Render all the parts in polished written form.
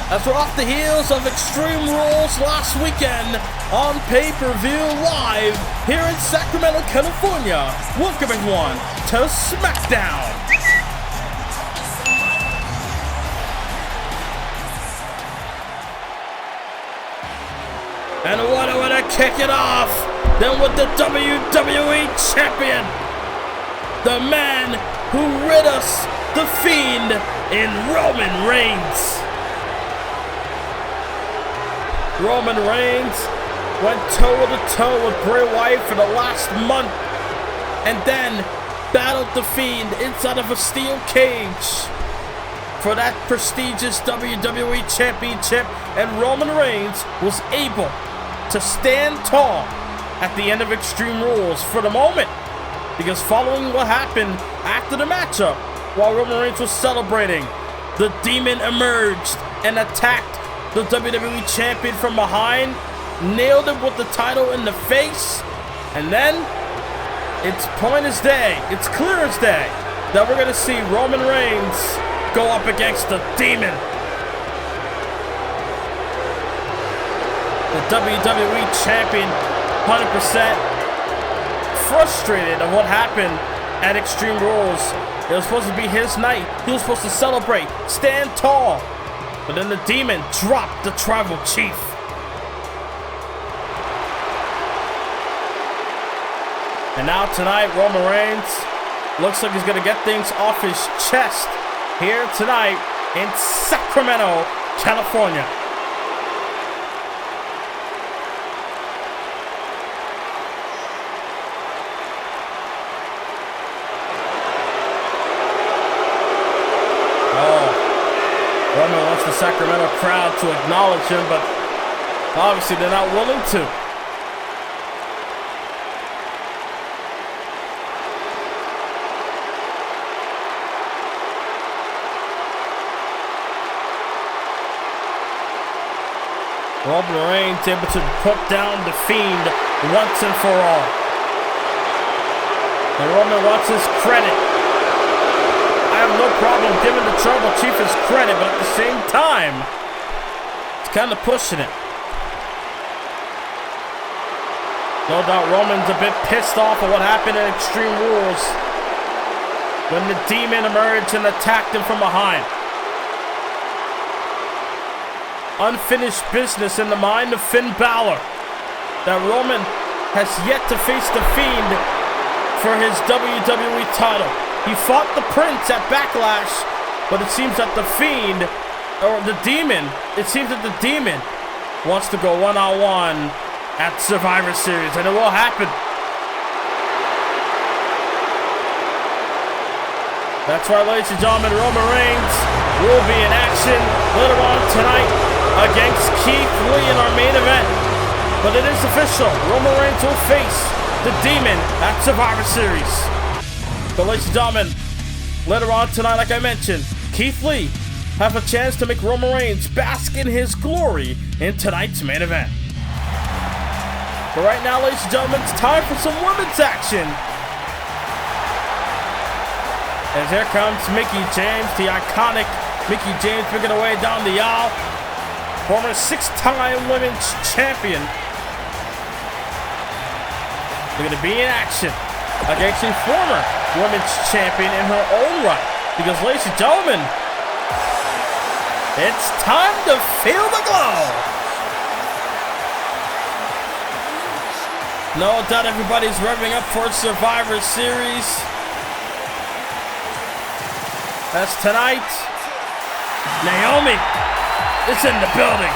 as we're off the heels of Extreme Rules last weekend on pay-per-view live here in Sacramento, California. Welcome everyone to SmackDown. And what a way to kick it off than with the WWE Champion, the man who rid us, the Fiend, in Roman Reigns. Roman Reigns went toe-to-toe with Bray Wyatt for the last month and then battled the Fiend inside of a steel cage for that prestigious WWE Championship, and Roman Reigns was able to stand tall at the end of Extreme Rules for the moment, because following what happened after the matchup, while Roman Reigns was celebrating, the Demon emerged and attacked the WWE Champion from behind, nailed him with the title in the face, and then it's plain as day, it's clear as day, that we're going to see Roman Reigns go up against the Demon. The WWE Champion, 100% frustrated of what happened at Extreme Rules. It was supposed to be his night. He was supposed to celebrate, stand tall. But then the Demon dropped the Tribal Chief. And now tonight, Roman Reigns looks like he's going to get things off his chest here tonight in Sacramento, California. Roman wants the Sacramento crowd to acknowledge him, but obviously they're not willing to. Roman Reigns able to put down the Fiend once and for all. And Roman wants his credit. I have no problem giving the Tribal Chief his credit, but at the same time, it's kind of pushing it. No doubt Roman's a bit pissed off at what happened in Extreme Rules when the Demon emerged and attacked him from behind. Unfinished business in the mind of Finn Balor, that Roman has yet to face the Fiend for his WWE title. He fought the Prince at Backlash, but it seems that the Fiend, or the Demon, it seems that the Demon wants to go one-on-one at Survivor Series, and it will happen. That's right, ladies and gentlemen, Roman Reigns will be in action later on tonight against Keith Lee in our main event. But it is official, Roman Reigns will face the Demon at Survivor Series. But ladies and gentlemen, later on tonight, like I mentioned, Keith Lee have a chance to make Roman Reigns bask in his glory in tonight's main event. But right now, ladies and gentlemen, it's time for some women's action. As here comes Mickie James, the iconic Mickie James, making her way down the aisle. Former 6-time women's champion. They're going to be in action against a former women's champion in her own right. Because, ladies and gentlemen, it's time to feel the glow. No doubt everybody's revving up for Survivor Series. As tonight, Naomi is in the building.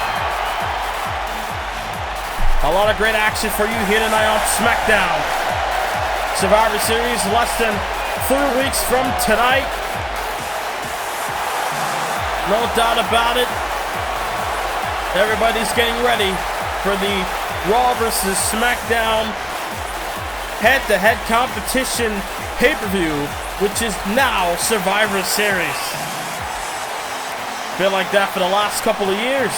A lot of great action for you here tonight on SmackDown. Survivor Series less than 3 weeks from tonight. No doubt about it. Everybody's getting ready for the Raw vs. SmackDown head-to-head competition pay-per-view, which is now Survivor Series. Been like that for the last couple of years.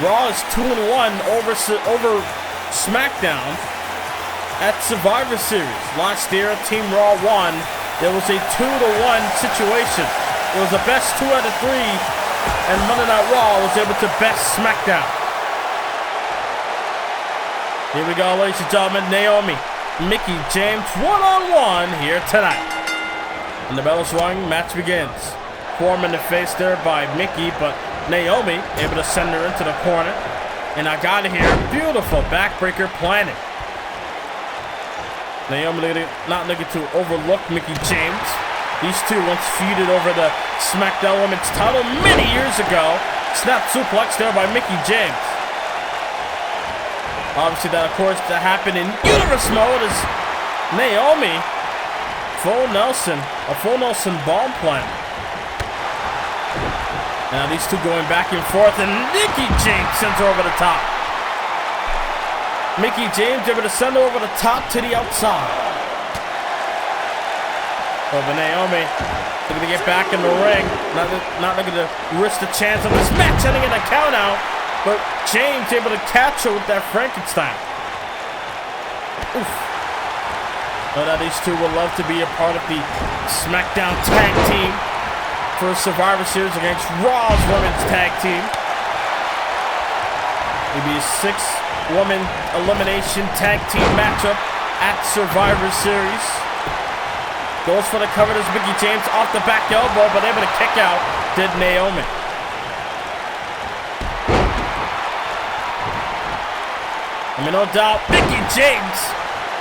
Raw is 2-1 over SmackDown at Survivor Series. Last year, Team Raw won. There was a 2-1 situation. It was the best 2 out of 3 and Monday Night Raw was able to best SmackDown. Here we go, ladies and gentlemen. Naomi, Mickie James, one-on-one here tonight. And the bell is rung, match begins. Form in the face there by Mickie, but Naomi able to send her into the corner. And I got it here. Beautiful backbreaker planted. Naomi not looking to overlook Mickie James. These two once feuded over the SmackDown Women's title many years ago. Snap suplex there by Mickie James. Obviously that, of course, that happened in Universe mode as Naomi full Nelson bomb plant. Now these two going back and forth, and Mickie James sends her over the top. Mickie James able to send her over the top to the outside. But Naomi looking to get back in the ring. Not looking to risk the chance of this match ending in a count out. But James able to catch her with that Frankenstein. Oof. But these two would love to be a part of the SmackDown tag team for Survivor Series against Raw's women's tag team. It'll be a 6-woman elimination tag team matchup at Survivor Series. Goes for the cover as Mickie James off the back elbow, but able to kick out did Naomi. I mean, no doubt, Mickie James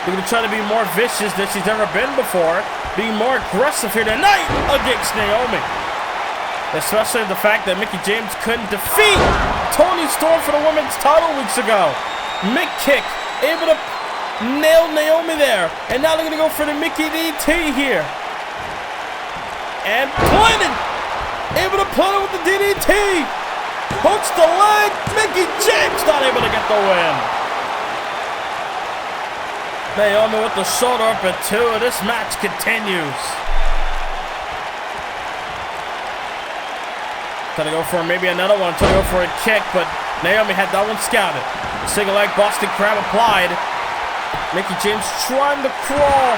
going to try to be more vicious than she's ever been before, being more aggressive here tonight against Naomi. Especially the fact that Mickie James couldn't defeat Toni Storm for the women's title weeks ago. Mick kick, able to nail Naomi there. And now they're going to go for the Mickie DDT here. And planted. Able to plant it with the DDT. Hooks the leg. Mickie James not able to get the win. Naomi with the shoulder up at 2. This match continues. Trying to go for maybe another one. Trying to go for a kick, but Naomi had that one scouted. Single leg Boston Crab applied. Mickie James trying to crawl,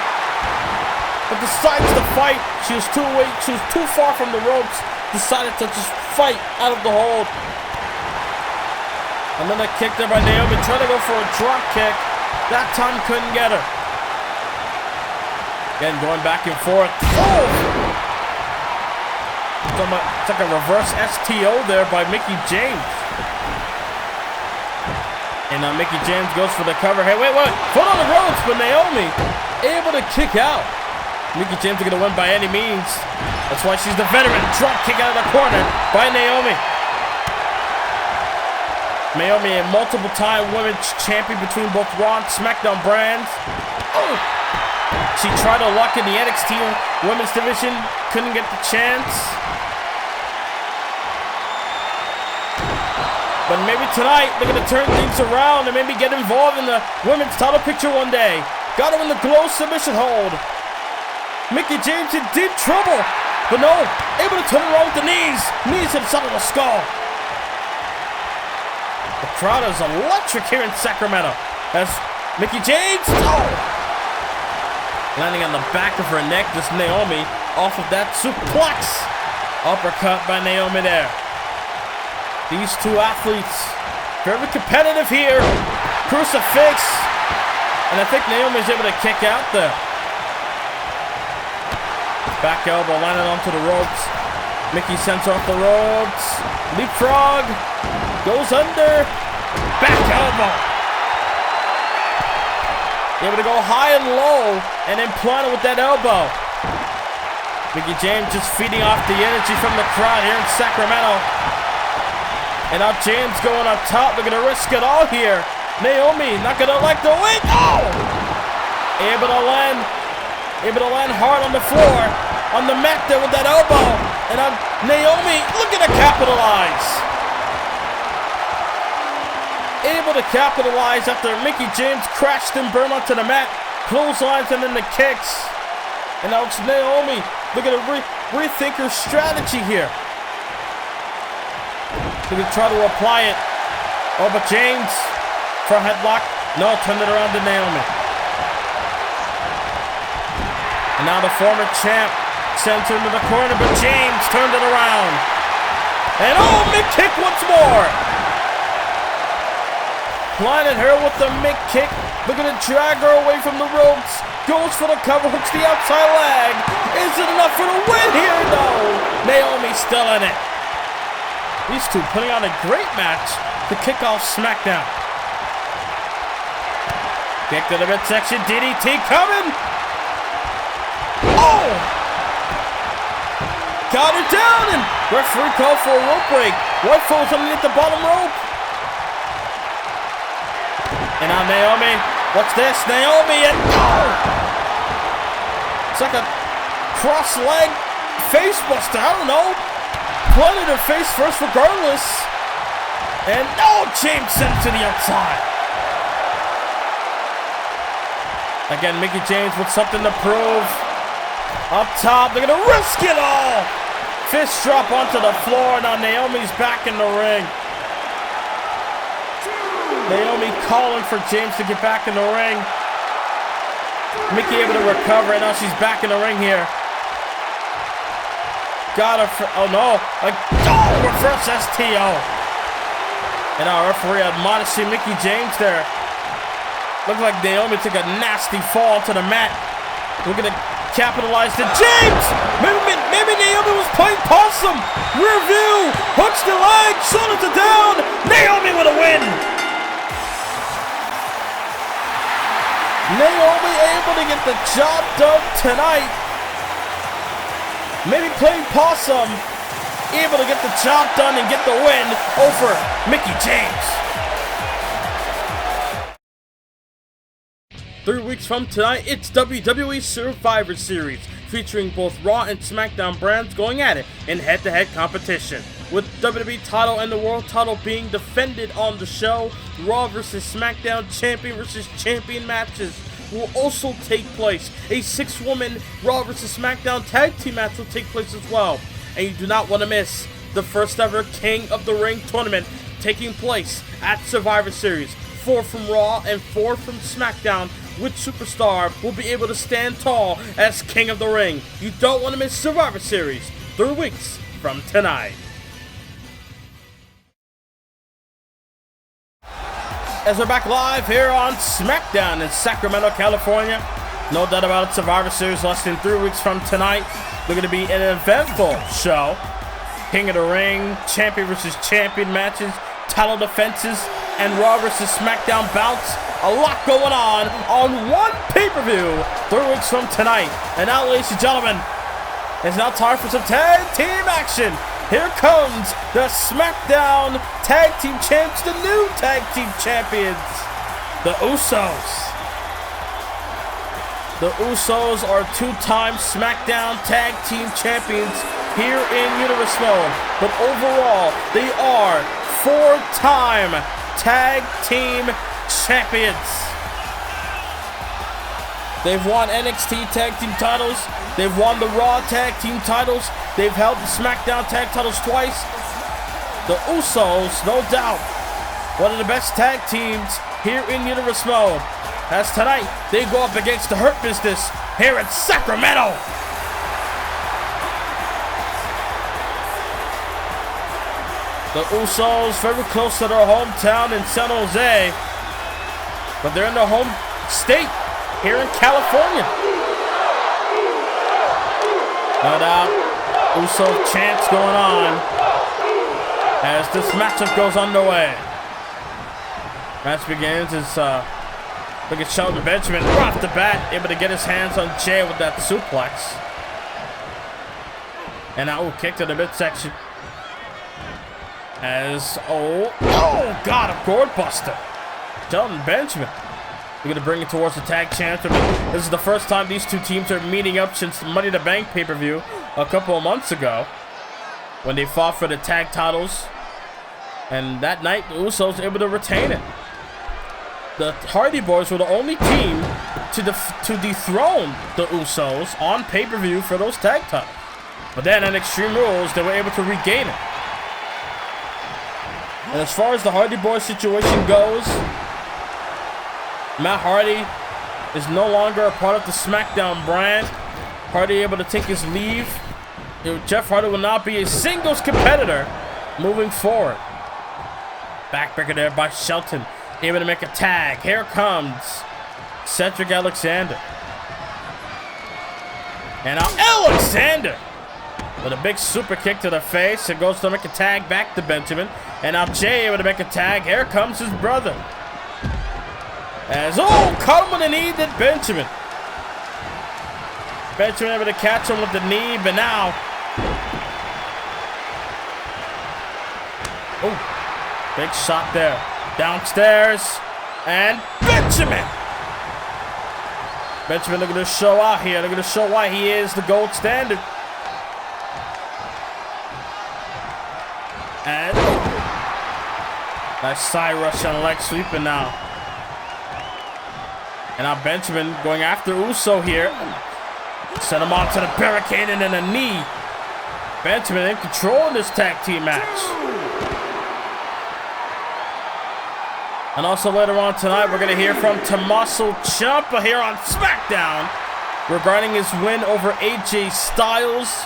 but decides to fight. She was too far from the ropes. Decided to just fight out of the hold. And then a kick there by Naomi. Trying to go for a drop kick. That time couldn't get her. Again, going back and forth. Oh! It's like a reverse STO there by Mickie James. And now Mickie James goes for the cover. Hey, wait. Foot on the ropes, but Naomi able to kick out. Mickie James is going to win by any means. That's why she's the veteran. Drop kick out of the corner by Naomi. Naomi, a multiple-time women's champion between both Raw and SmackDown brands. Oh! She tried her luck in the NXT women's division. Couldn't get the chance. But maybe tonight, they're going to turn things around and maybe get involved in the women's title picture one day. Got her in the glow submission hold. Mickie James in deep trouble. But no, able to turn around with the knees. Knees to the side of the skull. The crowd is electric here in Sacramento. As Mickie James, landing on the back of her neck. This Naomi off of that suplex. Uppercut by Naomi there. These two athletes, very competitive here. Crucifix. And I think Naomi's able to kick out there. Back elbow landing onto the ropes. Mickie sends off the ropes. Leapfrog. Goes under. Back elbow. Able to go high and low and then plant it with that elbow. Mickie James just feeding off the energy from the crowd here in Sacramento. And now James going up top. They're going to risk it all here. Naomi not going to like the win. Oh! Able to land hard on the floor. On the mat there with that elbow. And now Naomi looking to capitalize. Able to capitalize after Mickie James crashed and burned onto the mat. Clotheslines and then the kicks. And now it's Naomi looking to rethink her strategy here. Going to try to apply it. Oh, but James, front headlock. No, turned it around to Naomi. And now the former champ sends her into the corner, but James turned it around. And oh, mid-kick once more. Blinded her with the mid-kick. Looking to drag her away from the ropes. Goes for the cover, hooks the outside leg. Is it enough for the win here? No. Naomi's still in it. These two putting on a great match to kick off SmackDown. Kick to the midsection, DDT coming. Oh! Got her down, and referee called for a rope break. White falls underneath the bottom rope. And now Naomi, what's this? Naomi, and oh! It's like a cross-leg face buster, I don't know. Planted her face first regardless. And oh, James sent it to the outside. Again, Mickie James with something to prove. Up top, they're gonna risk it all. Fist drop onto the floor. Now Naomi's back in the ring. Naomi calling for James to get back in the ring. Mickie able to recover, and now she's back in the ring here. Got her, oh no, reverse STO. And our referee admonishing Mickie James there. Looked like Naomi took a nasty fall to the mat. We're gonna capitalize to James! Maybe Naomi was playing possum. Rear view, hooks the leg, shoulders are down. Naomi with a win. Naomi able to get the job done tonight. Maybe playing possum, able to get the job done and get the win over Mickie James. 3 weeks from tonight, it's WWE Survivor Series, featuring both Raw and SmackDown brands going at it in head-to-head competition. With WWE title and the World title being defended on the show, Raw vs. SmackDown Champion vs. Champion matches will also take place. A 6-woman Raw vs. SmackDown Tag Team match will take place as well. And you do not want to miss the first ever King of the Ring tournament taking place at Survivor Series. 4 from Raw and 4 from SmackDown. Which superstar will be able to stand tall as King of the Ring? You don't want to miss Survivor Series 3 weeks from tonight. As we're back live here on SmackDown in Sacramento, California. No doubt about it, Survivor Series less than 3 weeks from tonight. They're going to be an eventful show. King of the Ring, Champion versus Champion matches, title defenses, and Raw vs. SmackDown bouts. A lot going on one pay-per-view 3 weeks from tonight. And now, ladies and gentlemen, it's now time for some tag team action. Here comes the SmackDown Tag Team Champs, the new Tag Team Champions, the Usos. The Usos are 2-time SmackDown Tag Team Champions here in Universe Mode. But overall, they are 4-time Tag Team Champions. They've won NXT Tag Team titles. They've won the Raw Tag Team titles. They've held the SmackDown Tag titles twice. The Usos, no doubt, one of the best tag teams here in Universe Mode. As tonight, they go up against the Hurt Business here in Sacramento. The Usos very close to their hometown in San Jose, but they're in their home state here in California. No doubt, Uso chants going on as this matchup goes underway. Match begins as look at Shelton Benjamin right off the bat, able to get his hands on Jay with that suplex. And now we'll kick to the midsection. As, oh God, a gourd buster. Shelton Benjamin. We're going to bring it towards the tag champs. This is the first time these two teams are meeting up since the Money in the Bank pay-per-view a couple of months ago, when they fought for the tag titles. And that night, the Usos were able to retain it. The Hardy Boys were the only team to dethrone the Usos on pay-per-view for those tag titles. But then in Extreme Rules, they were able to regain it. And as far as the Hardy Boys situation goes, Matt Hardy is no longer a part of the SmackDown brand. Hardy able to take his leave. Jeff Hardy will not be a singles competitor moving forward. Backbreaker there by Shelton. Able to make a tag. Here comes Cedric Alexander. And now Alexander with a big super kick to the face. It goes to make a tag back to Benjamin. And now Jay able to make a tag. Here comes his brother. As, caught him with a knee, did Benjamin. Benjamin able to catch him with the knee, but now. Big shot there. Downstairs. And Benjamin. Benjamin looking to show out here. Looking to show why he is the gold standard. And nice side rush and leg sweeping now. And now Benjamin going after Uso here. Send him onto the barricade and then a knee. Benjamin in control in this tag team match. And also later on tonight, we're going to hear from Tommaso Ciampa here on SmackDown regarding his win over AJ Styles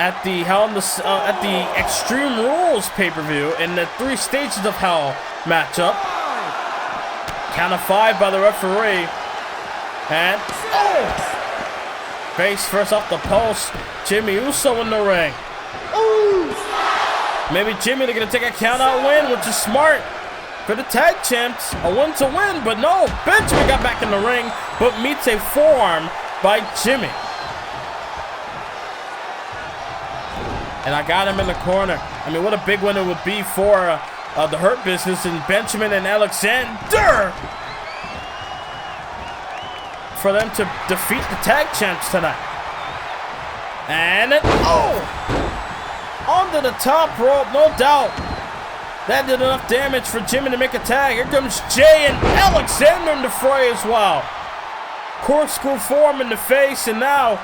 at the Extreme Rules pay-per-view in the 3 Stages of Hell matchup. Count of 5 by the referee. And face first off the post. Jimmy Uso in the ring. Maybe Jimmy they're going to take a count-out win, which is smart for the tag champs. A win to win, but no. Benjamin got back in the ring, but meets a forearm by Jimmy. And I got him in the corner. I mean, what a big win it would be for the Hurt Business and Benjamin and Alexander for them to defeat the tag champs tonight. And onto the top rope, no doubt. That did enough damage for Jimmy to make a tag. Here comes Jay and Alexander in the fray as well. Corkscrew forearm in the face, and now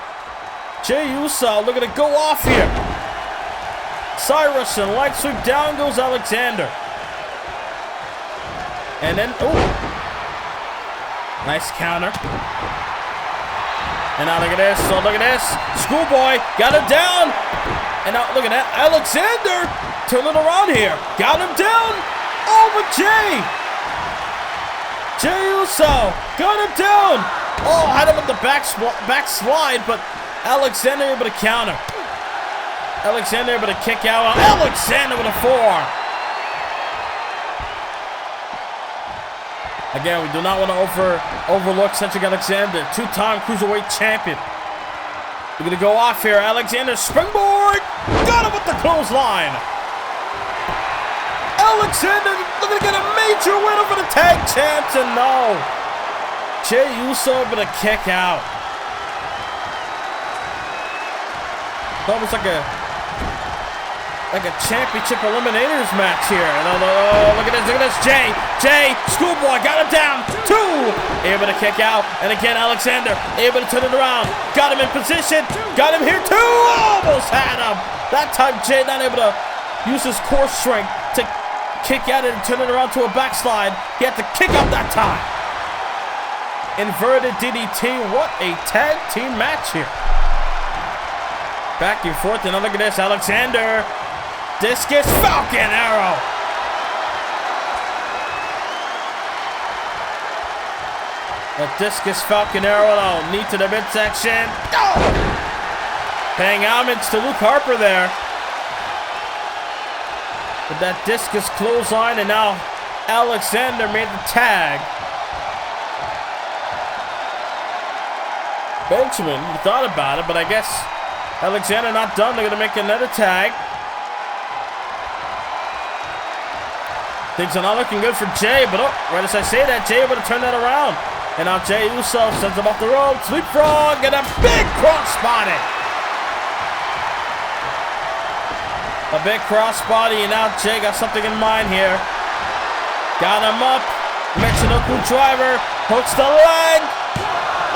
Jay Uso looking to go off here. Cyrus and leg sweep, down goes Alexander. And then, nice counter. And now look at this, look at this. Schoolboy got him down. And now look at that, Alexander turn it around here. Got him down. Over Jay. Jay Uso got him down. Had him with the back slide, but Alexander able to counter. Alexander able to kick out. Alexander with a forearm. Again, we do not want to overlook Cedric Alexander, 2-time Cruiserweight champion. We're going to go off here. Alexander springboard. Got him with the clothesline. Alexander looking to get a major win over the tag champs, and no. Jay Uso able to kick out. Almost like a championship eliminators match here. Look at this, Jay, Schoolboy got him down. 2, able to kick out. And again, Alexander able to turn it around. Got him in position, got him here 2, almost had him. That time Jay not able to use his core strength to kick out and turn it around to a backslide. He had to kick out that time. Inverted DDT, what a tag team match here. Back and forth, and look at this, Alexander. Discus Falcon Arrow. The Discus Falcon Arrow, knee to the midsection. Paying homage to Luke Harper there. With that Discus clothesline, and now Alexander made the tag. Benjamin, you thought about it, but I guess Alexander not done. They're going to make another tag. Things are not looking good for Jay, but right as I say that, Jay able to turn that around. And now Jay Uso sends him off the rope. Leapfrog and a big crossbody. A big crossbody, and now Jay got something in mind here. Got him up. Michinoku driver. Hooks the leg.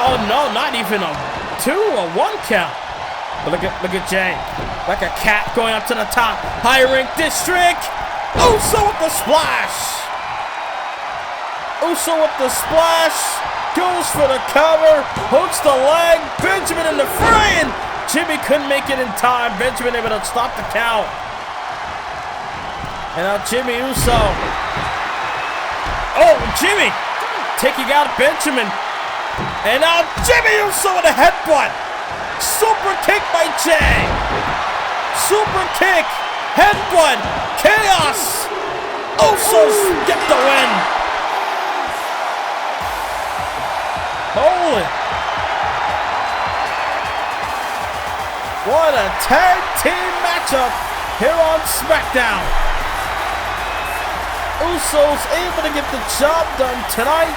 Oh no, not even a 2, a 1 count. But look at Jay. Like a cat going up to the top. High Rink District. Uso with the splash. Uso with the splash. Goes for the cover. Hooks the leg. Benjamin in the fray. And Jimmy couldn't make it in time. Benjamin able to stop the count. And now Jimmy Uso. Oh, Jimmy taking out Benjamin. And now Jimmy Uso with a headbutt. Super kick by Jay. Super kick. Headbutt. Chaos. Usos get the win. Holy. What a tag team matchup here on SmackDown. Usos able to get the job done tonight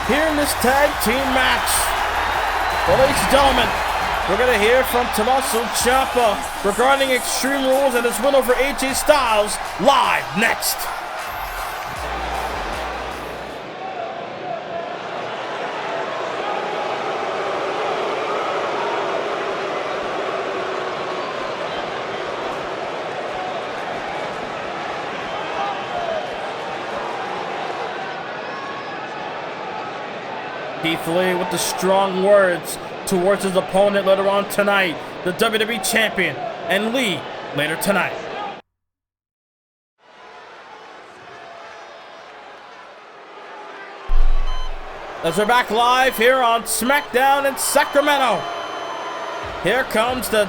here in this tag team match. Well, ladies and gentlemen, we're going to hear from Tommaso Ciampa regarding Extreme Rules and his win over AJ Styles live next. Keith Lee with the strong words towards his opponent later on tonight, the WWE Champion, and Lee later tonight. As we're back live here on SmackDown in Sacramento, here comes the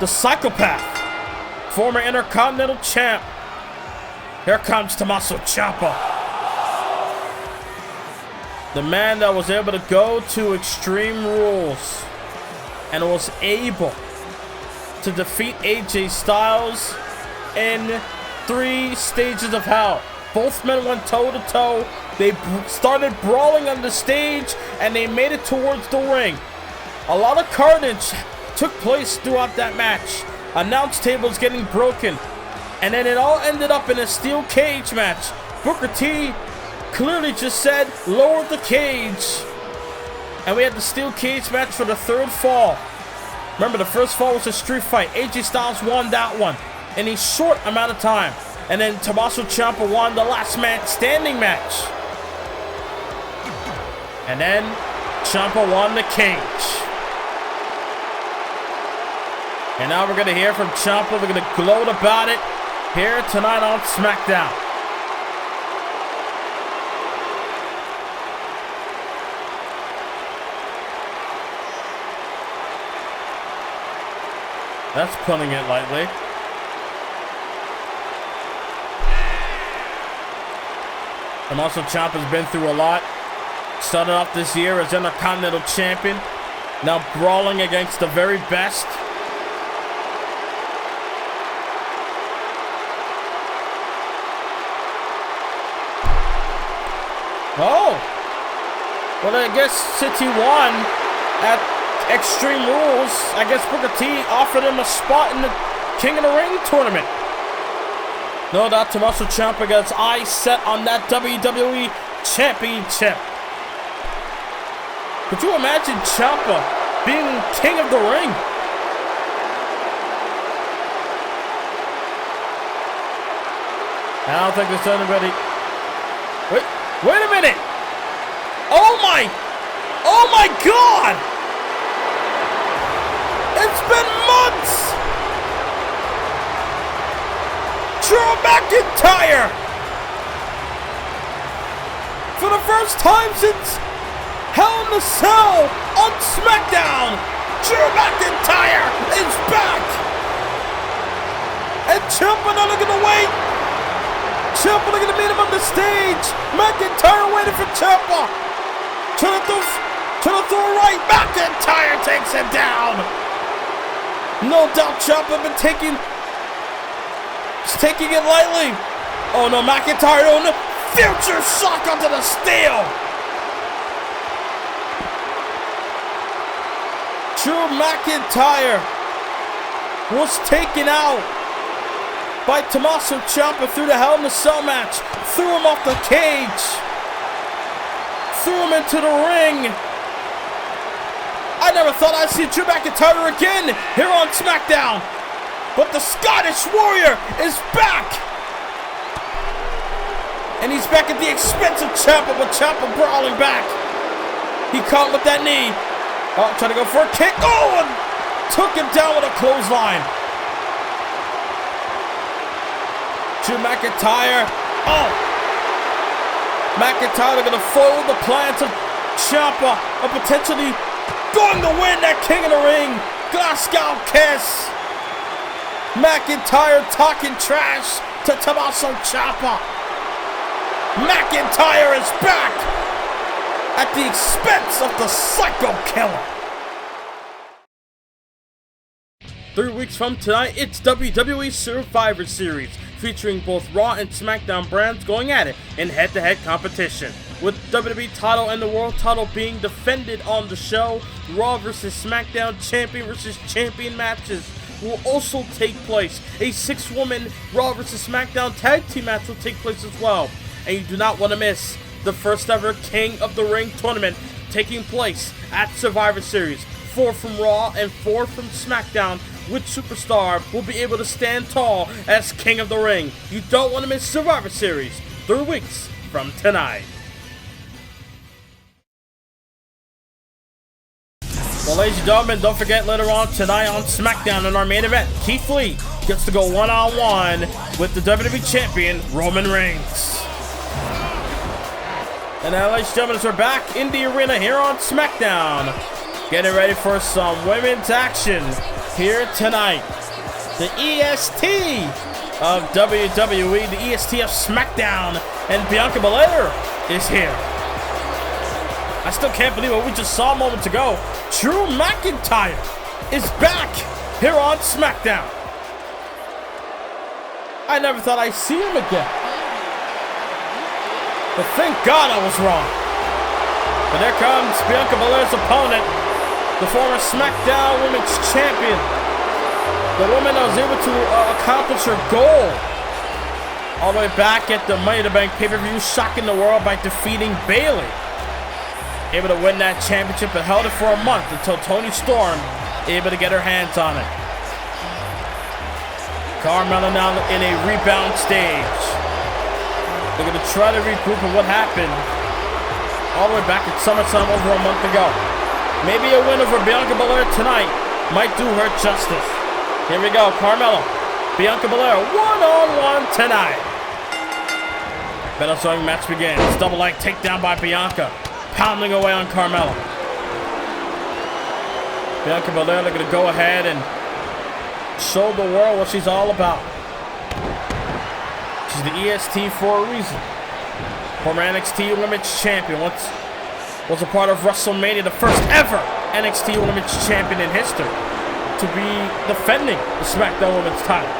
psychopath, former Intercontinental Champ. Here comes Tommaso Ciampa. The man that was able to go to Extreme Rules and was able to defeat AJ Styles in 3 stages of hell. Both men went toe-to-toe. They started brawling on the stage and they made it towards the ring. A lot of carnage took place throughout that match. Announce tables getting broken. And then it all ended up in a steel cage match. Booker T clearly just said, lower the cage. And we had the steel cage match for the 3rd fall. Remember, the first fall was a street fight. AJ Styles won that one in a short amount of time. And then Tommaso Ciampa won the last man standing match. And then Ciampa won the cage. And now we're going to hear from Ciampa. We're going to gloat about it here tonight on SmackDown. That's putting it lightly. Tommaso Ciampa's been through a lot. Started off this year as Intercontinental Champion. Now brawling against the very best. Oh! Well, I guess since he won at Extreme Rules, I guess Booker T offered him a spot in the King of the Ring tournament. No doubt Tommaso Ciampa got his eyes set on that WWE Championship. Could you imagine Ciampa being King of the Ring? I don't think there's anybody. Wait a minute! Oh my God! It's been months! Drew McIntyre! For the first time since Hell in the Cell on SmackDown, Drew McIntyre is back! And Ciampa not gonna wait! Ciampa gonna meet him on the stage! McIntyre waiting for Ciampa! Trying to throw right, McIntyre takes him down! No doubt Ciampa been taking it lightly. Oh no, McIntyre on the future shock onto the steel. Drew McIntyre was taken out by Tommaso Ciampa through the Hell in a Cell match. Threw him off the cage. Threw him into the ring. I never thought I'd see Drew McIntyre again here on SmackDown. But the Scottish Warrior is back. And he's back at the expense of Ciampa, but Ciampa brawling back. He caught with that knee. Oh, trying to go for a kick. Oh, and took him down with a clothesline. Drew McIntyre. Oh! McIntyre going to foil the plans of Ciampa, of potentially going to win that King of the Ring Glasgow Kiss. McIntyre talking trash to Tommaso Ciampa. McIntyre is back at the expense of the Psycho Killer. 3 weeks from tonight, it's WWE Survivor Series, featuring both Raw and SmackDown brands going at it in head-to-head competition. With WWE title and the World title being defended on the show, Raw vs. SmackDown Champion vs. Champion matches will also take place. A 6-woman Raw vs. SmackDown Tag Team match will take place as well. And you do not want to miss the first ever King of the Ring tournament taking place at Survivor Series. 4 from Raw and 4 from SmackDown. Which superstar will be able to stand tall as King of the Ring? You don't want to miss Survivor Series 3 weeks from tonight. Well, ladies and gentlemen, don't forget later on tonight on SmackDown in our main event, Keith Lee gets to go one-on-one with the WWE Champion, Roman Reigns. And now, ladies and gentlemen, as we're back in the arena here on SmackDown, getting ready for some women's action here tonight. The EST of WWE, the EST of SmackDown, and Bianca Belair is here. I still can't believe what we just saw moments ago. Drew McIntyre is back here on SmackDown. I never thought I'd see him again. But thank God I was wrong. But there comes Bianca Belair's opponent, the former SmackDown Women's Champion. The woman that was able to accomplish her goal all the way back at the Money in the Bank pay-per-view, shocking the world by defeating Bayley. Able to win that championship and held it for a month until Toni Storm able to get her hands on it. Carmella now in a rebound stage. They're going to try to regroup on what happened all the way back at SummerSlam over a month ago. Maybe a win over Bianca Belair tonight might do her justice. Here we go, Carmella, Bianca Belair, one-on-one tonight. Battle Song match begins. Double leg takedown by Bianca, pounding away on Carmella. Bianca Belair looking to go ahead and show the world what she's all about. She's the EST for a reason. Former NXT Women's Champion. Was a part of WrestleMania, the first ever NXT Women's Champion in history to be defending the SmackDown Women's title.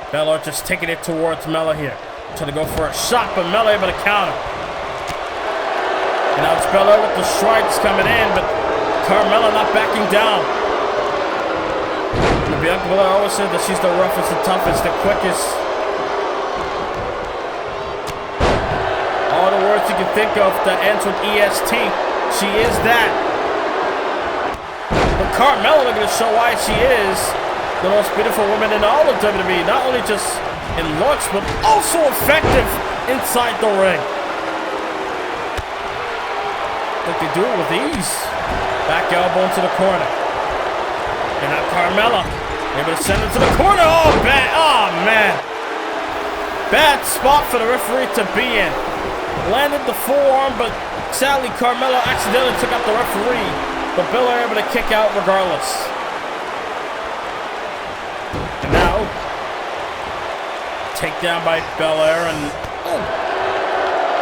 Belair just taking it towards Mella here. Trying to go for a shot, but Mella able to counter. And now it's Belair with the strikes coming in, but Carmella not backing down. And Bianca Belair always said that she's the roughest, the toughest, the quickest. All the words you can think of that ends with EST, she is that. But Carmella looking to show why she is the most beautiful woman in all of WWE. Not only just in looks, but also effective inside the ring. Look, they do it with ease. Back elbow into the corner. And now Carmella able to send it to the corner. Oh, bad. Oh, man. Bad spot for the referee to be in. Landed the forearm, but sadly Carmella accidentally took out the referee. But Belair able to kick out regardless. And now, takedown by Belair and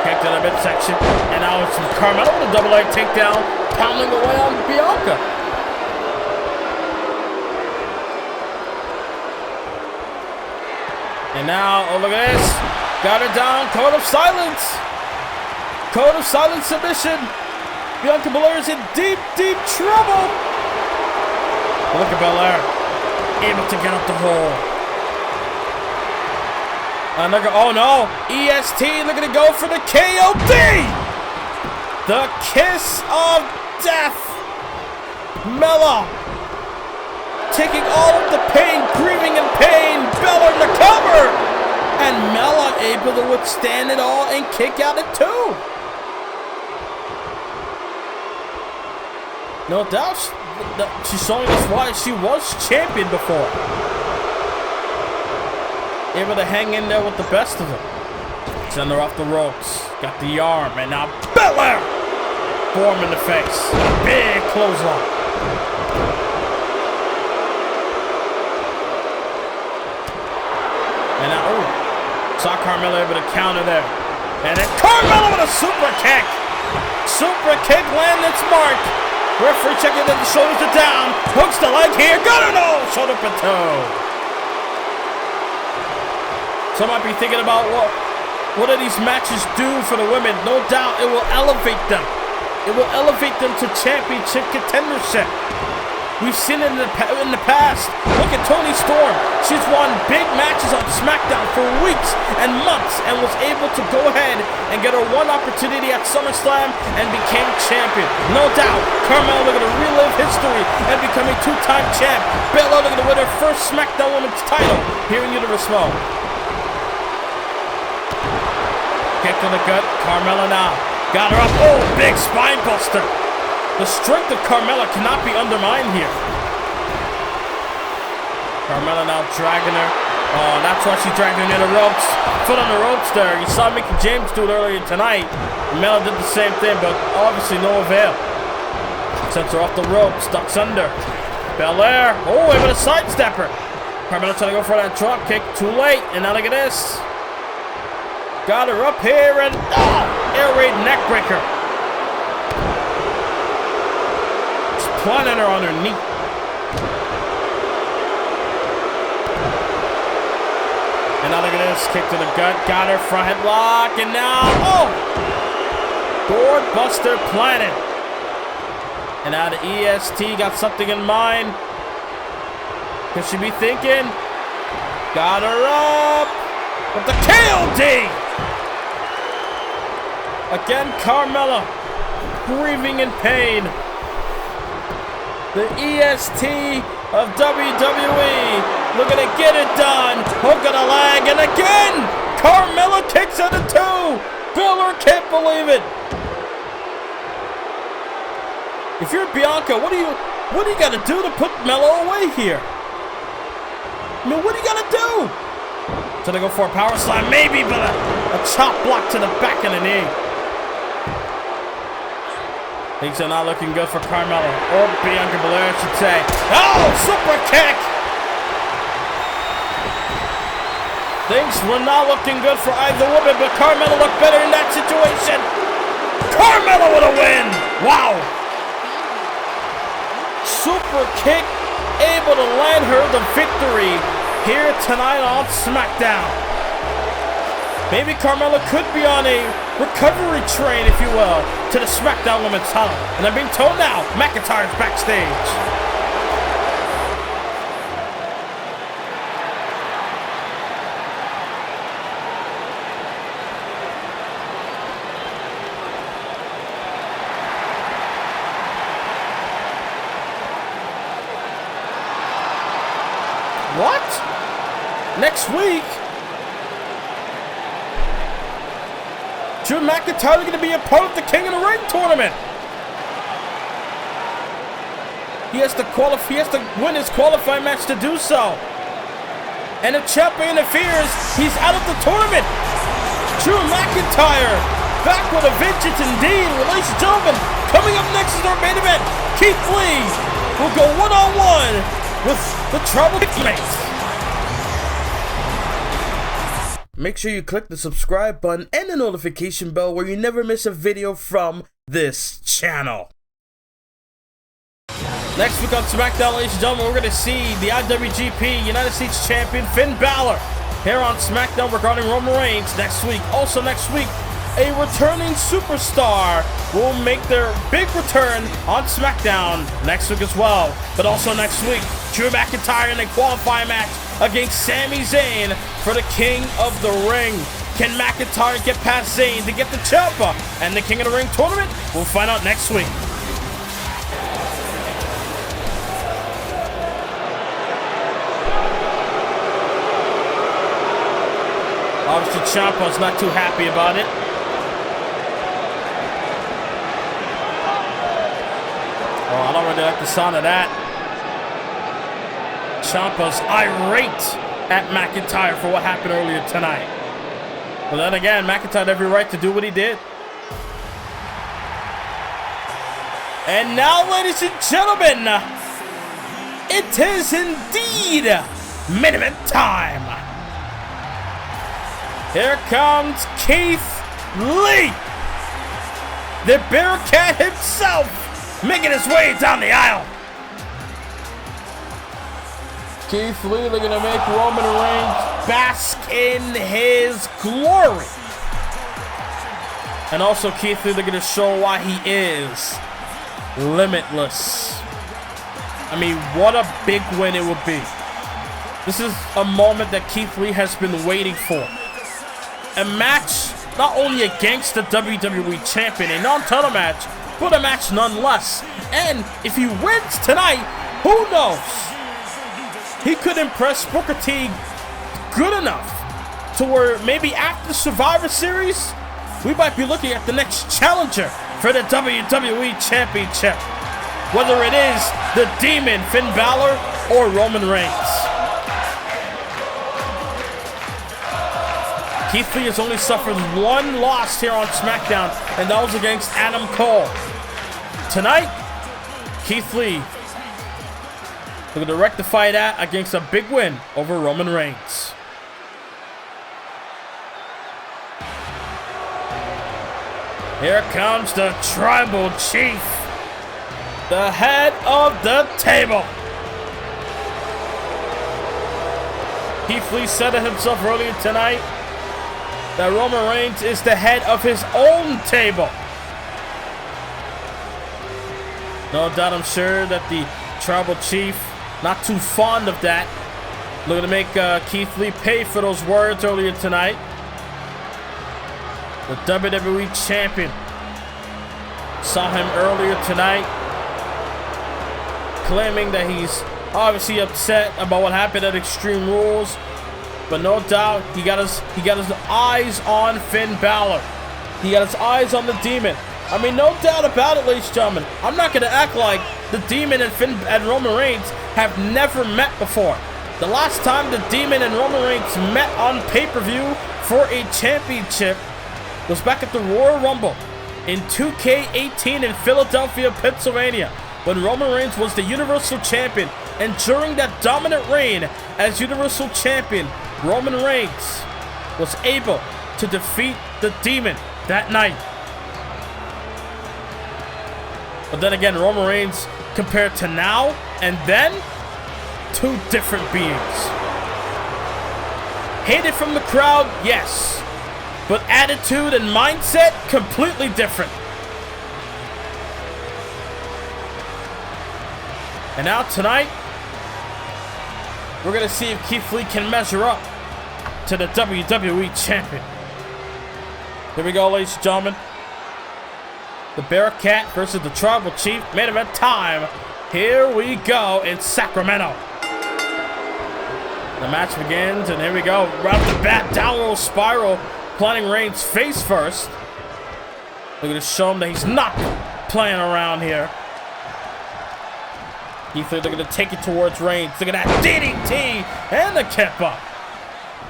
kicked to the midsection. And now it's Carmella with a double leg takedown, pounding away on Bianca. And now, oh look at this. Got her down, code of silence. Code of silence submission. Bianca Belair is in deep, deep trouble. Look at Belair, able to get up the hole. And look at, oh no, EST looking to go for the KOD. The kiss of death. Mella taking all of the pain, breathing in pain. Belair in the cover. And Mella able to withstand it all and kick out at 2. No doubt, she's showing us why she was champion before. Able to hang in there with the best of them. Send her off the ropes. Got the arm, and now Belair! Form in the face. Big clothesline. And now, saw Carmella able to counter there. And then Carmella with a super kick. Super kick landing its mark. Referee checking that the shoulders are down. Hooks the leg here. Got her, no! Shoulder for toe. Some might be thinking about what do these matches do for the women? No doubt it will elevate them. It will elevate them to championship contendership. We've seen it in the past. Look at Toni Storm. She's won big matches on SmackDown for weeks and months and was able to go ahead and get her one opportunity at SummerSlam and became champion. No doubt, Carmella looking to relive history and become a two-time champ. Belair looking to win her first SmackDown Women's title here in Universe Mode. Kick to the gut. Carmella now. Got her up. Oh, big spine buster. The strength of Carmella cannot be undermined here. Carmella now dragging her. Oh, that's why she's dragging her near the ropes. Foot on the ropes there. You saw Mickie James do it earlier tonight. Carmella did the same thing, but obviously no avail. Sends her off the ropes. Ducks under. Belair. Oh, able to sidestep her. Carmella trying to go for that drop kick. Too late. And now look at this. Got her up here and air raid neck breaker. Planting her on her knee. And now look at this. Kick to the gut. Got her front headlock. And now, board buster planted. And now the EST got something in mind. Could she be thinking? Got her up. With the KOD. Again, Carmella. Breathing in pain. The EST of WWE looking to get it done. Hook of the leg, and again, Carmella kicks out of two. Belair can't believe it. If you're Bianca, what do you got to do to put Melo away here? I mean, what do you got to do? So they go for a power slam, maybe, but a chop block to the back of the knee. Things are not looking good for Carmella, or Bianca Belair, I should say. Oh, super kick! Things were not looking good for either woman, but Carmella looked better in that situation. Carmella with a win! Wow! Super kick, able to land her the victory here tonight on SmackDown. Maybe Carmella could be on a recovery train, if you will, to the SmackDown Women's title. And I'm being told now, McIntyre's backstage. What? Next week? Drew McIntyre going to be a part of the King of the Ring tournament. He has to win his qualifying match to do so. And if Ciampa interferes, he's out of the tournament. Drew McIntyre back with a vengeance indeed. Ladies and gentlemen, coming up next is our main event. Keith Lee will go one-on-one with the Trouble Mates. Make sure you click the subscribe button and the notification bell where you never miss a video from this channel. Next week on SmackDown, ladies and gentlemen, we're going to see the IWGP United States Champion Finn Balor here on SmackDown regarding Roman Reigns next week. Also next week, a returning superstar will make their big return on SmackDown next week as well. But also next week, Drew McIntyre in a qualifying match against Sami Zayn for the King of the Ring. Can McIntyre get past Zayn to get the Ciampa and the King of the Ring tournament? We'll find out next week. Obviously, Ciampa's not too happy about it. Oh, I don't really like the sound of that. Ciampa's irate at McIntyre for what happened earlier tonight. But then again, McIntyre had every right to do what he did. And now, ladies and gentlemen, it is indeed main event time. Here comes Keith Lee, the Bearcat himself, making his way down the aisle. Keith Lee looking to make Roman Reigns bask in his glory. And also Keith Lee looking to show why he is limitless. I mean, what a big win it would be. This is a moment that Keith Lee has been waiting for. A match not only against the WWE Champion, a non-title match, but a match nonetheless. And if he wins tonight, who knows? He could impress Booker T good enough to where maybe after Survivor Series, we might be looking at the next challenger for the WWE Championship. Whether it is the Demon, Finn Balor, or Roman Reigns. Keith Lee has only suffered one loss here on SmackDown, and that was against Adam Cole. Tonight, Keith Lee looking to rectify that against a big win over Roman Reigns. Here comes the Tribal Chief, the head of the table. Keith Lee said it himself earlier tonight that Roman Reigns is the head of his own table. No doubt, I'm sure that the Tribal Chief, not too fond of that, looking to make Keith Lee pay for those words earlier tonight. The WWE Champion. Saw him earlier tonight claiming that he's obviously upset about what happened at Extreme Rules, but no doubt he got his eyes on Finn Balor. He got his eyes on the Demon. I mean, no doubt about it, ladies and gentlemen. I'm not going to act like the Demon and Roman Reigns have never met before. The last time the Demon and Roman Reigns met on pay-per-view for a championship was back at the Royal Rumble in 2K18 in Philadelphia, Pennsylvania, when Roman Reigns was the Universal Champion. And during that dominant reign as Universal Champion, Roman Reigns was able to defeat the Demon that night. But then again, Roman Reigns, compared to now and then, two different beings. Hated from the crowd, yes. But attitude and mindset, completely different. And now tonight, we're going to see if Keith Lee can measure up to the WWE Champion. Here we go, ladies and gentlemen. The Bearcat versus the Tribal Chief, main event time. Here we go in Sacramento. The match begins, and here we go. Right off the bat, down a little spiral, planting Reigns face first. Looking to show him that he's not playing around here. Keith Lee looking to take it towards Reigns. Look at that DDT and the kippa.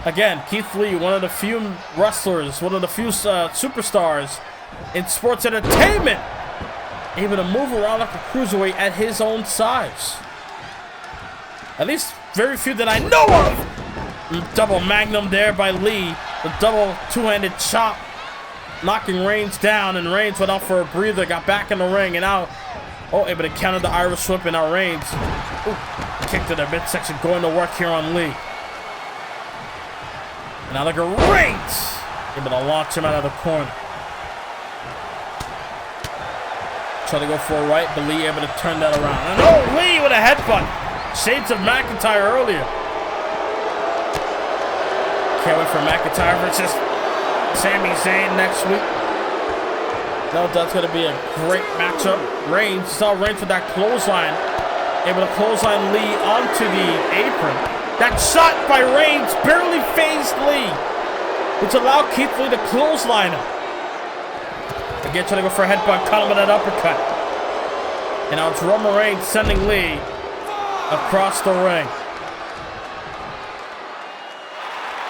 Again, Keith Lee, one of the few wrestlers, one of the few superstars in sports entertainment, able to move around like a cruiserweight at his own size. At least very few that I know of. Double magnum there by Lee. The double two-handed chop, knocking Reigns down, and Reigns went out for a breather, got back in the ring, and now, able to counter the Irish whip, and now Reigns, kick to the midsection, going to work here on Lee. And now look at Reigns, able to launch him out of the corner. Trying to go for a right, but Lee able to turn that around. And Lee with a headbutt. Shades of McIntyre earlier. Can't wait for McIntyre versus Sami Zayn next week. No, that's going to be a great matchup. Reigns, saw Reigns with that clothesline. Able to clothesline Lee onto the apron. That shot by Reigns barely phased Lee, which allowed Keith Lee to clothesline him. Again, trying to go for a headbutt, caught him with that uppercut. And now it's Roman Reigns sending Lee across the ring.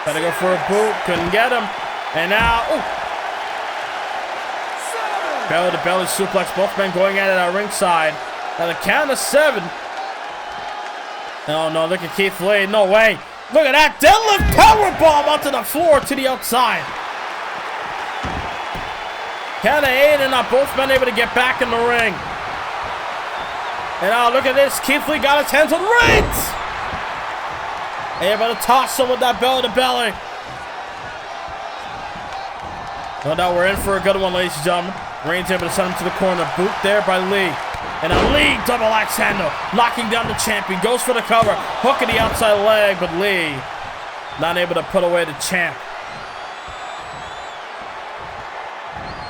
Gotta go for a boot. Couldn't get him. And now, belly to belly suplex. Both men going at it at ringside. At the count of 7. Oh no, look at Keith Lee. No way. Look at that deadlift powerbomb onto the floor to the outside. Count of 8, and now both men able to get back in the ring. And now look at this. Keith Lee got his hands on Reigns. Able to toss him with that belly to belly. No doubt we're in for a good one, ladies and gentlemen. Reigns able to send him to the corner. Boot there by Lee. And a Lee double axe handle. Knocking down the champion. Goes for the cover. Hook in the outside leg. But Lee not able to put away the champ.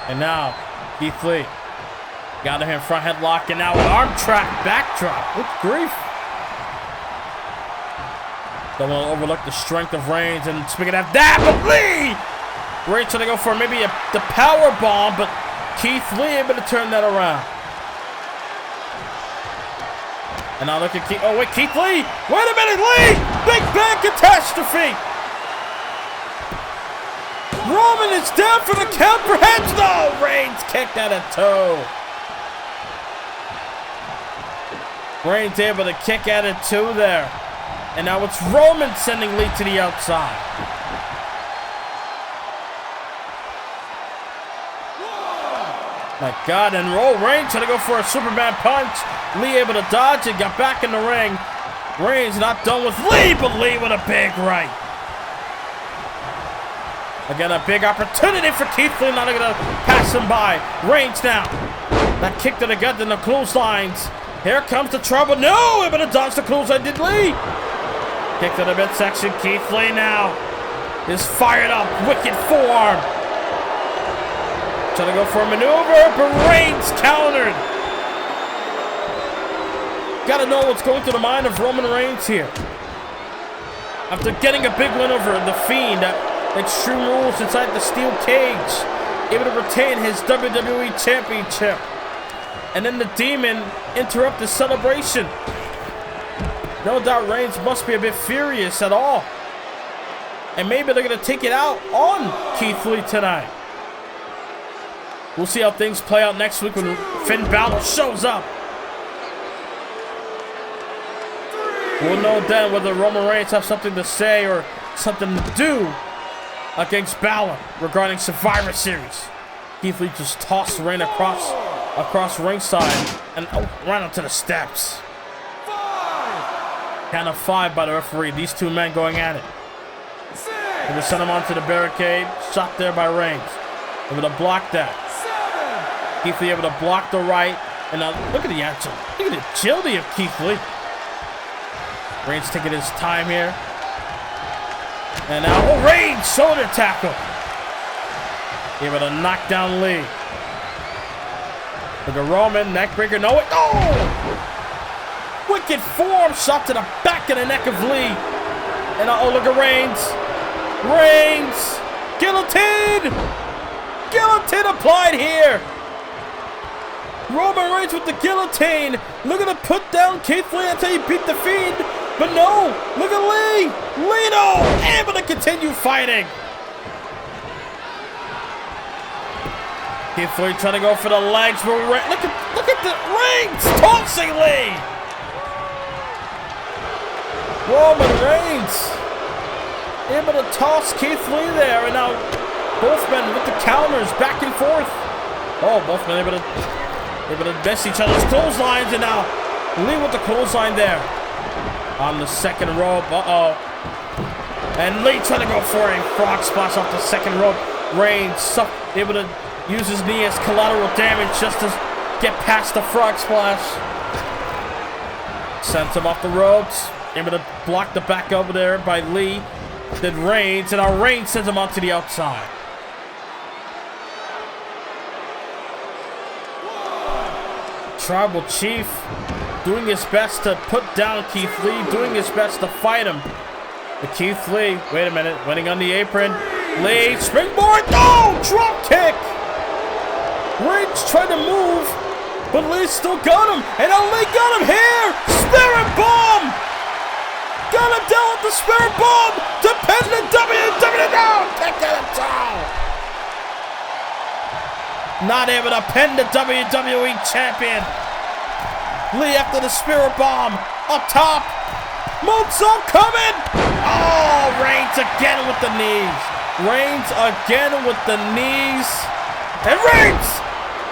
And now Keith Lee got him in front headlock. And now an arm track backdrop. Good grief. Don't want to overlook the strength of Reigns. And speaking of that, but Lee! Reigns trying to go for maybe the power bomb, but Keith Lee able to turn that around. And now look at Keith. Oh, wait, Keith Lee. Wait a minute, Lee. Big Bang catastrophe. Roman is down for the count, perhaps. No, Reigns kicked out a toe. Reigns able to kick out a 2 there. And now it's Roman sending Lee to the outside. My God, and Reigns trying to go for a Superman punch. Lee able to dodge it, got back in the ring. Reigns not done with Lee, but Lee with a big right. Again, a big opportunity for Keith Lee, not going to pass him by. Reigns now. That kick to the gut and the clotheslines. Here comes the trouble. No, able to dodge the clothesline, did Lee. Kick to the midsection. Keith Lee now is fired up. Wicked forearm. Trying to go for a maneuver, but Reigns countered. Gotta know what's going through the mind of Roman Reigns here. After getting a big win over The Fiend at Extreme Rules inside the steel cage, able to retain his WWE Championship. And then the Demon interrupt the celebration. No doubt Reigns must be a bit furious at all. And maybe they're going to take it out on Keith Lee tonight. We'll see how things play out next week when Finn Balor shows up. We'll know then whether Roman Reigns has something to say or something to do against Balor regarding Survivor Series. Keith Lee just tossed Reigns across ringside and ran onto the steps. Count of 5 by the referee. These two men going at it. They will send him onto the barricade. Shot there by Reigns. Able to block that. Keith Lee able to block the right. And now look at the action. Look at the agility of Keith Lee. Reigns taking his time here. And now, Reigns shoulder tackle. Able to knock down Lee. Look at Roman, neckbreaker. No, it. Oh! Wicked forearm shot to the back of the neck of Lee. And now, look at Reigns. Reigns. Guillotine. Guillotine applied here. Roman Reigns with the guillotine. Looking to put down Keith Lee until he beat the Fiend. But no. Look at Lee. Lino able to continue fighting. Keith Lee trying to go for the legs. But look at the Reigns tossing Lee. Roman Reigns able to toss Keith Lee there. And now both men with the counters back and forth. Oh, both men able to miss each other's clotheslines, and now Lee with the clothesline there on the second rope. And Lee trying to go for a frog splash off the second rope. Reigns able to use his knee as collateral damage just to get past the frog splash. Sends him off the ropes. Able to block the back over there by Lee. Then Reigns, and now Reigns sends him onto the outside. Tribal Chief doing his best to put down Keith Lee, doing his best to fight him. But Keith Lee, wait a minute, winning on the apron. Lee, springboard, no! Drop kick! Reigns trying to move, But Lee still got him, and Lee got him here! Spirit Bomb! Got him down with the Spirit Bomb! To pin the WWE down! Take that down! Not able to pin the WWE Champion. Lee after the Spirit Bomb. Up top. Moonsault coming! Oh, Reigns again with the knees. Reigns again with the knees. And Reigns!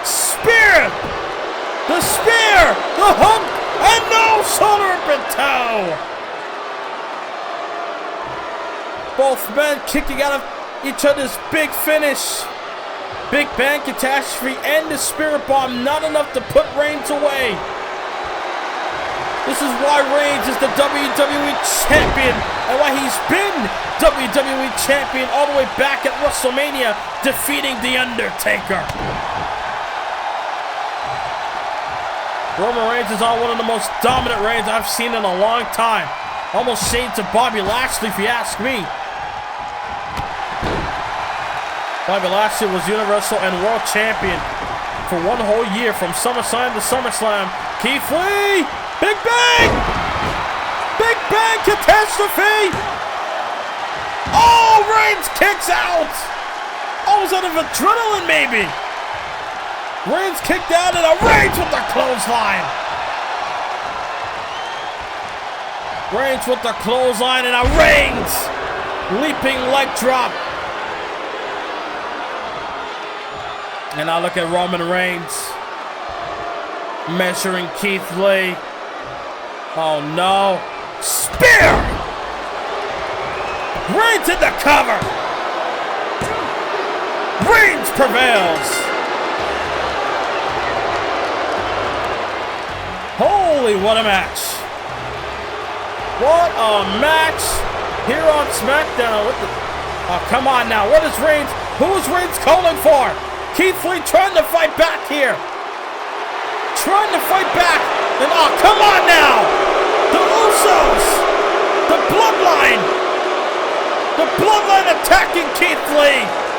Spear! The spear! The hook! And no serpent toe! Both men kicking out of each other's big finish. Big Bang Catastrophe and the Spirit Bomb not enough to put Reigns away. This is why Reigns is the WWE Champion and why he's been WWE Champion all the way back at WrestleMania, defeating The Undertaker. Roman Reigns is on one of the most dominant reigns I've seen in a long time. Almost shades of Bobby Lashley, if you ask me. Bobby Lashley was Universal and World Champion for one whole year, from SummerSlam to SummerSlam. Keith Lee! Big Bang! Big Bang Catastrophe! Oh, Reigns kicks out! Oh, was that of adrenaline, maybe? Reigns kicked out, and a Reigns with the clothesline. Reigns with the clothesline, and a Reigns leaping leg drop. And now look at Roman Reigns measuring Keith Lee. Oh no. Spear! Reigns in the cover. Reigns prevails. Holy, what a match. What a match here on SmackDown. Oh, come on now. What is Reigns? Who is Reigns calling for? Keith Lee trying to fight back here. Trying to fight back. And oh, come on now. The Usos. The Bloodline. The Bloodline attacking Keith Lee.